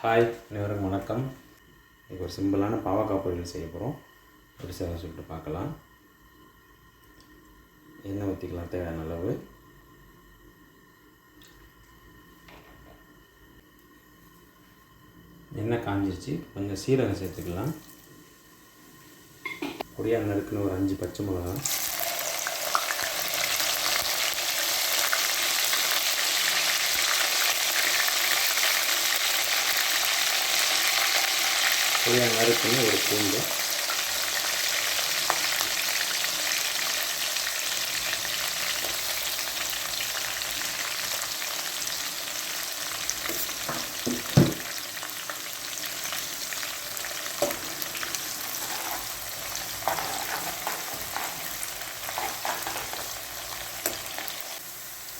Hi, அனைவருக்கும் வணக்கம். இப்போ ஒரு சிம்பிளான பாவக்காய் பொரியல் செய்ய போகிறோம். எப்படி செய்யலாம் சொல்லிட்டு பார்க்கலாம். எண்ணெய் ஊற்றிக்கலாம் தேவையான அளவு. எண்ணெய் காஞ்சிருச்சு. கொஞ்சம் சீரகம் சேர்த்துக்கலாம். பொடியாக நறுக்குன்னு ஒரு 5 பச்சை மிளகா, பொடியாக நறுக்குன்னு ஒரு பூண்டு,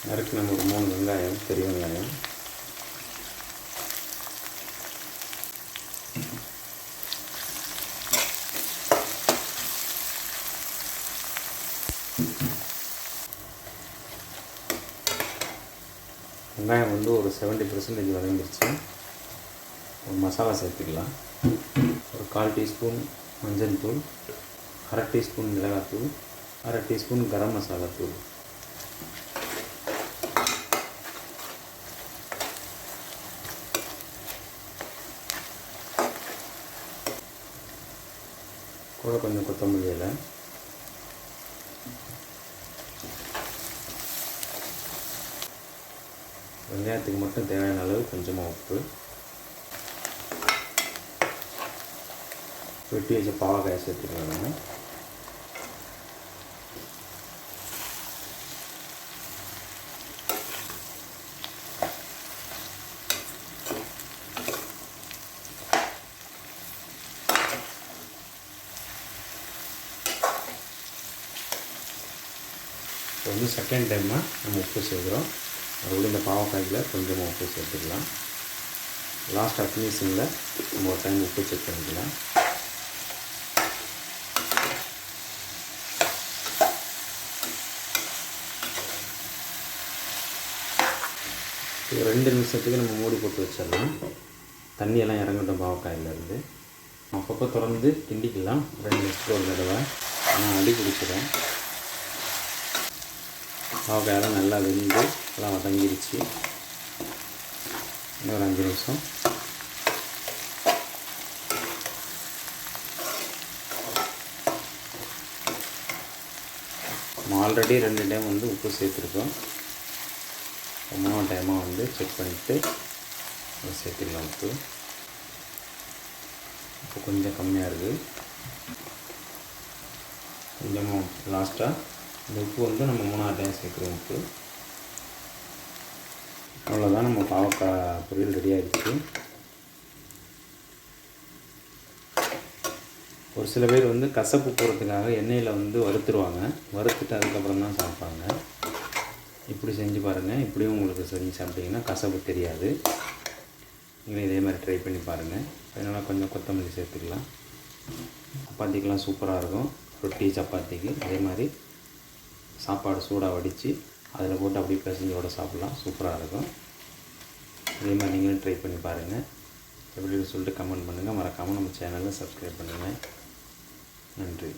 நறுக்கு நம்ம ஒரு 3 வெங்காயம், பெரிய வெங்காயம், வெங்காயம் வந்து ஒரு 70% வதங்கிருச்சு. ஒரு மசாலா சேர்த்துக்கலாம். ஒரு 1/4 டீஸ்பூன் மஞ்சள் தூள், 1/2 டீஸ்பூன் மிளகாத்தூள், 1/2 டீஸ்பூன் கரம் மசாலா தூள், கூட கொஞ்சம் கொத்தமல்லி இலை, வெங்காயத்துக்கு மட்டும் தேவையான அளவு கொஞ்சமாக உப்பு, வெட்டி வச்ச பாவக்காயை சேர்த்துக்கலாம். இப்போ வந்து செகண்ட் டைமாக நம்ம உப்பு சேர்க்குறோம். மறுபடியும் இந்த பாவக்காய்யில் கொஞ்சமாக உப்பு சேர்த்துக்கலாம். லாஸ்ட்டாக ஃபினிஷிங்கில் நம்ம ஒரு டைம் உப்பு செக் பண்ணிக்கலாம். ஒரு 2 நிமிஷத்துக்கு நம்ம மூடி போட்டு வச்சிடலாம். தண்ணியெல்லாம் இறங்கட்டும் பாவக்காயிலேருந்து. அப்பப்போ திறந்து கிண்டிக்கலாம் 2 நிமிஷத்துக்கு ஒரு தடவை. ஆனால் அடி பிடிச்சிடும். பாவக்காயெல்லாம் நல்லா வெந்து எல்லாம் வதங்கிருச்சு. இன்னும் ஒரு 5 நிமிஷம். நம்ம ஆல்ரெடி 2 டைம் வந்து உப்பு சேர்த்துருக்கோம். 3ஆவது டைமாக வந்து செக் பண்ணிவிட்டு சேர்த்துக்கலாம். உப்பு கொஞ்சம் கம்மியாக இருக்குது. கொஞ்சமாக லாஸ்ட்டாக இந்த உப்பு வந்து நம்ம 3ஆவது டைம் சேர்க்குறோம் உப்பு. அவ்வளோதான், நம்ம பாவக்காய் பொரியல் ரெடி ஆகிடுச்சு. ஒரு சில பேர் வந்து கசப்பு போகிறதுக்காக எண்ணெயில் வந்து வறுத்துருவாங்க. வறுத்துட்டு அதுக்கப்புறம் தான் சாப்பிட்பாங்க. இப்படி செஞ்சு பாருங்கள். இப்படியும் உங்களுக்கு செஞ்சு சாப்பிட்டிங்கன்னா கசப்பு தெரியாது. நீங்களும் இதே மாதிரி ட்ரை பண்ணி பாருங்கள். அதனால் கொஞ்சம் கொத்தமல்லி சேர்த்துக்கலாம். சப்பாத்திக்கெலாம் சூப்பராக இருக்கும். ரொட்டி சப்பாத்திக்கு அதே மாதிரி சாப்பாடு சூடாக வடித்து அதில் போட்டு அப்படியே பிசைஞ்சோட சாப்பிட்லாம். சூப்பராக இருக்கும். இதே மாதிரி நீங்களும் ட்ரை பண்ணி பாருங்கள். எப்படி சொல்லிட்டு கமெண்ட் பண்ணுங்கள். மறக்காமல் நம்ம சேனலை சப்ஸ்கிரைப் பண்ணுங்கள். நன்றி.